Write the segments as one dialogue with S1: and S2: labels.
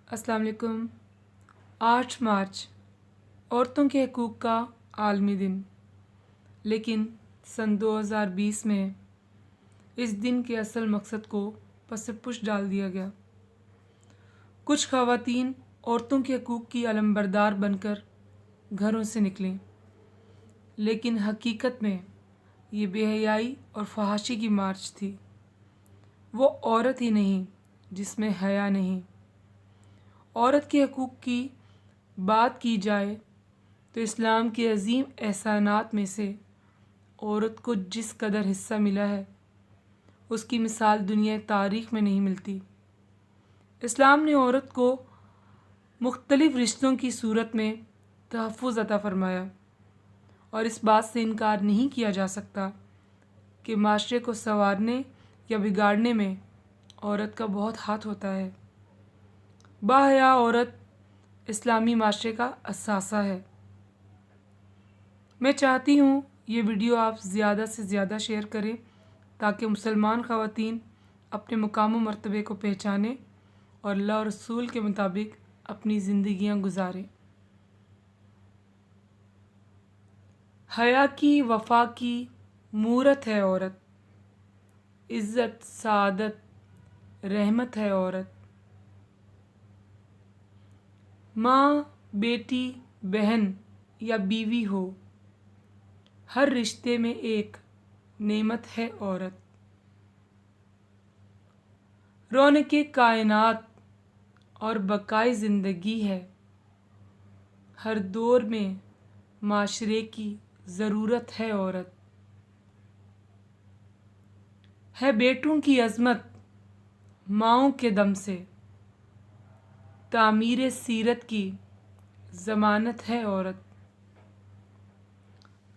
S1: अस्सलाम वालेकुम। 8 मार्च औरतों के हकूक़ का आलमी दिन, लेकिन सन 2020 में इस दिन के असल मकसद को पस-ए-पुश डाल दिया गया। कुछ ख़वातीन औरतों के हकूक़ की अलमबरदार बनकर घरों से निकलीं, लेकिन हकीकत में ये बेहयाई और फहाशी की मार्च थी। वो औरत ही नहीं जिसमें हया नहीं। औरत के हकूक़ की बात की जाए तो इस्लाम के अज़ीम एहसानात में से औरत को जिस कदर हिस्सा मिला है, उसकी मिसाल दुनिया तारीख़ में नहीं मिलती। इस्लाम ने औरत को मुख्तलिफ़ रिश्तों की सूरत में तहफ़्फ़ुज़ अता फ़रमाया, और इस बात से इनकार नहीं किया जा सकता कि माशरे को संवारने या बिगाड़ने में औरत का बहुत हाथ होता है। बाहया औरत इस्लामी माशरे का असासा है। मैं चाहती हूँ ये वीडियो आप ज़्यादा से ज़्यादा शेयर करें ताकि मुसलमान ख़वातीन अपने मुकाम व मर्तबे को पहचानें और अल्लाह और रसूल के मुताबिक अपनी ज़िंदगियाँ गुजारें। हया की, वफ़ा की मूरत है औरत, इज़्ज़त, सआदत, रहमत है औरत। माँ, बेटी, बहन या बीवी हो, हर रिश्ते में एक नेमत है औरत। रौनक़े कायनात और बक़ाए ज़िंदगी है, हर दौर में माशरे की ज़रूरत है औरत। है बेटों की अज़मत माँओं के दम से, तामीर सीरत की ज़मानत है औरत।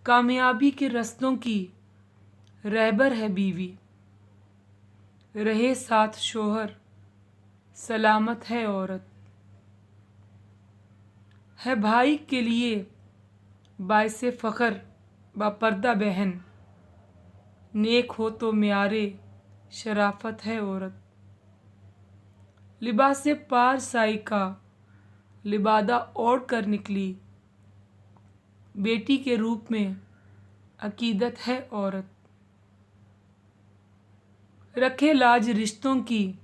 S1: कामयाबी के रस्तों की रहबर है बीवी, रहे साथ शोहर सलामत है औरत। है भाई के लिए बाइसे फ़ख्र बापर्दा बहन, नेक हो तो म्यारे शराफत है औरत। लिबासे पारसाई का लिबादा ओढ़ कर निकली, बेटी के रूप में अकीदत है औरत। रखे लाज रिश्तों की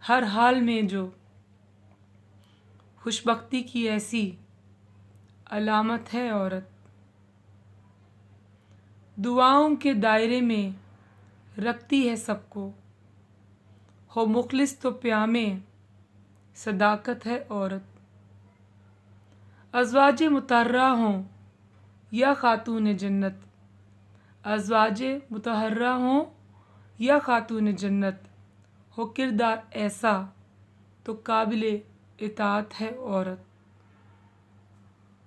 S1: हर हाल में जो, खुशबख्ती की ऐसी अलामत है औरत। दुआओं के दायरे में रखती है सबको, हो मुखलिस तो प्यामे सदाकत है औरत। अज़वाजे मुतहर्रा हों या खातून जन्नत, अज़वाजे मुतहर्रा हों या खातून जन्नत, हो किरदार ऐसा तो काबिल इताअत है औरत।